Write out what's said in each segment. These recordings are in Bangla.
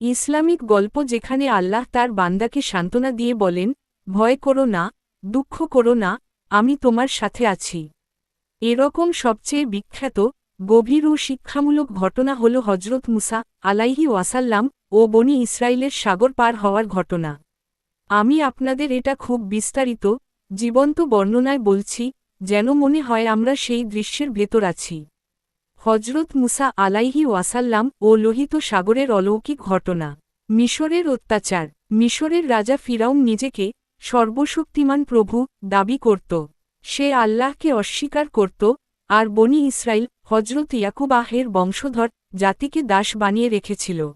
ইসলামিক গল্প যেখানে আল্লাহ তার বান্দাকে সান্ত্বনা দিয়ে বলেন, ভয় করো না, দুঃখ করো না, আমি তোমার সাথে আছি। এরকম সবচেয়ে বিখ্যাত, গভীর ও শিক্ষামূলক ঘটনা হল হজরত মুসা আলাইহি ওয়াসাল্লাম ও বনি ইসরাইলের সাগর পার হওয়ার ঘটনা। আমি আপনাদের এটা খুব বিস্তারিত, জীবন্ত বর্ণনায় বলছি, যেন মনে হয় আমরা সেই দৃশ্যের ভেতর আছি। হজরত মুসা আলাইহি ওয়াসাল্লাম ও লোহিত সাগরের অলৌকিক ঘটনা। মিশরের অত্যাচার। মিশরের রাজা ফিরাউন নিজেকে সর্বশক্তিমান প্রভু দাবি করত। সে আল্লাহকে অস্বীকার করত, আর বনি ইসরাইল হজরত ইয়াকুবাহের বংশধর জাতিকে দাস বানিয়ে রেখেছিল।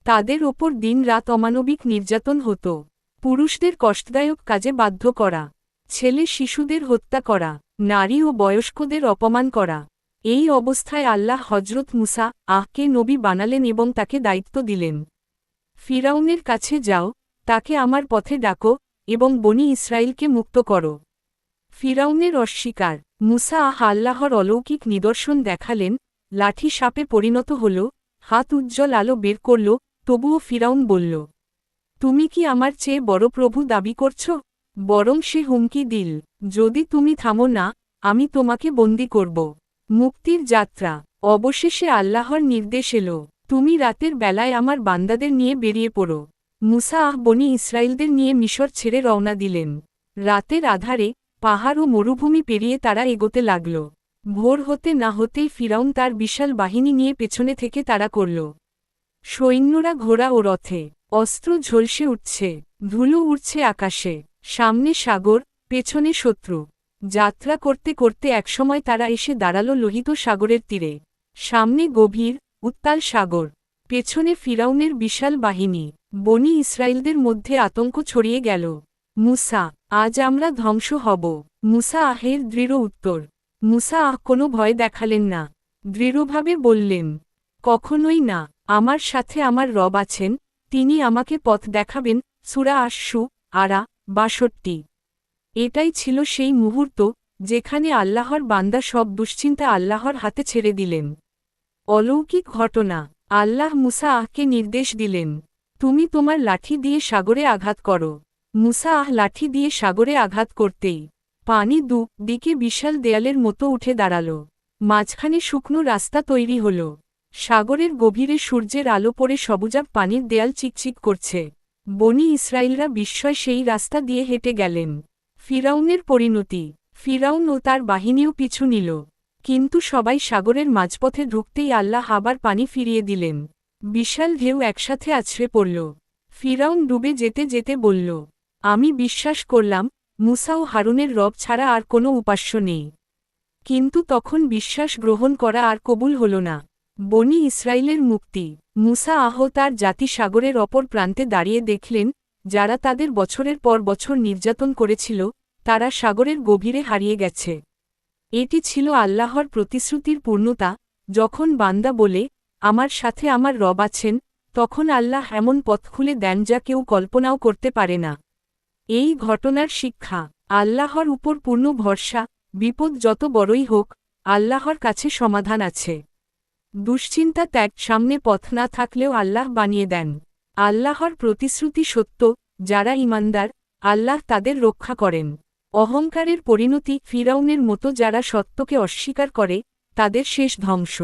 তাদের ওপর দিন-রাত অমানবিক নির্যাতন হতো। পুরুষদের কষ্টদায়ক কাজে বাধ্য করা, ছেলে শিশুদের হত্যা করা, নারী ও বয়স্কদের অপমান করা। এই অবস্থায় আল্লাহ হজরত মুসা আহকে নবী বানালেন এবং তাকে দায়িত্ব দিলেন, ফিরাউনের কাছে যাও, তাকে আমার পথে ডাকো, এবং বনি ইসরাইলকে মুক্ত করো। ফিরাউনের অস্বীকার। মুসা আল্লাহর অলৌকিক নিদর্শন দেখালেন, লাঠি সাপে পরিণত হল, হাত উজ্জ্বল আলো বের করল, তবুও ফিরাউন বলল, তুমি কি আমার চেয়ে বড় প্রভু দাবি করছ? বরং সে হুমকি দিল, যদি তুমি থামো না, আমি তোমাকে বন্দী করব। মুক্তির যাত্রা। অবশেষে আল্লাহর নির্দেশ এলো, তুমি রাতের বেলায় আমার বান্দাদের নিয়ে বেরিয়ে পড়ো। মুসা বনি ইসরাইলদের নিয়ে মিশর ছেড়ে রওনা দিলেন। রাতের আধারে পাহাড় ও মরুভূমি পেরিয়ে তারা এগোতে লাগল। ভোর হতে না হতেই ফিরাউন তার বিশাল বাহিনী নিয়ে পেছনে থেকে তাড়া করল। সৈন্যরা ঘোড়া ও রথে, অস্ত্র ঝলসে উঠছে, ধুলো উড়ছে আকাশে, সামনে সাগর, পেছনে শত্রু। যাত্রা করতে করতে একসময় তারা এসে দাঁড়াল লোহিত সাগরের তীরে। সামনে গভীর, উত্তাল সাগর, পেছনে ফিরাউনের বিশাল বাহিনী। বনি ইসরাইলদের মধ্যে আতঙ্ক ছড়িয়ে গেল। মুসা, আজ আমরা ধ্বংস হব। মুসা আহের দৃঢ় উত্তর। মুসা কোনো ভয় দেখালেন না, দৃঢ়ভাবে বললেন, কখনোই না, আমার সাথে আমার রব আছেন, তিনি আমাকে পথ দেখাবেন। সূরা আশ-শুআরা ৬২। এটাই ছিল সেই মুহূর্ত, যেখানে আল্লাহর বান্দা সব দুশ্চিন্তা আল্লাহর হাতে ছেড়ে দিলেন। অলৌকিক ঘটনা। আল্লাহ মুসা আহকে নির্দেশ দিলেন, তুমি তোমার লাঠি দিয়ে সাগরে আঘাত করো। মুসা লাঠি দিয়ে সাগরে আঘাত করতেই পানি দিকে বিশাল দেয়ালের মতো উঠে দাঁড়াল। মাঝখানে শুকনো রাস্তা তৈরি হল। সাগরের গভীরে সূর্যের আলো পড়ে সবুজাব পানির দেয়াল চিকচিক করছে। বনি ইসরাইলরা বিস্ময় সেই রাস্তা দিয়ে হেঁটে গেলেন। ফিরাউনের পরিণতি। ফিরাউন ও তার বাহিনীও পিছু নিল, কিন্তু সবাই সাগরের মাঝপথে ঢুকতেই আল্লাহ আবার পানি ফিরিয়ে দিলেন। বিশাল ঢেউ একসাথে আছড়ে পড়ল। ফিরাউন ডুবে যেতে যেতে বলল, আমি বিশ্বাস করলাম, মুসা ও হারুনের রব ছাড়া আর কোনো উপাস্য নেই। কিন্তু তখন বিশ্বাস গ্রহণ করা আর কবুল হল না। বনি ইসরাইলের মুক্তি। মুসা তার জাতি সাগরের অপর প্রান্তে দাঁড়িয়ে দেখলেন, যারা তাদের বছরের পর বছর নির্যাতন করেছিল, তারা সাগরের গভীরে হারিয়ে গেছে। এটি ছিল আল্লাহর প্রতিশ্রুতির পূর্ণতা। যখন বান্দা বলে, আমার সাথে আমার রব আছেন, তখন আল্লাহ এমন পথ খুলে দেন যা কেউ কল্পনাও করতে পারে না। এই ঘটনার শিক্ষা। আল্লাহর উপর পূর্ণ ভরসা। বিপদ যত বড়ই হোক, আল্লাহর কাছে সমাধান আছে। দুশ্চিন্তা ত্যাগ, সামনে পথ না থাকলেও আল্লাহ বানিয়ে দেন। আল্লাহর প্রতিশ্রুতি সত্য, যারা ঈমানদার, আল্লাহ তাদের রক্ষা করেন। অহংকারের পরিণতি। ফিরাউনের মতো যারা সত্যকে অস্বীকার করে, তাদের শেষ ধ্বংস।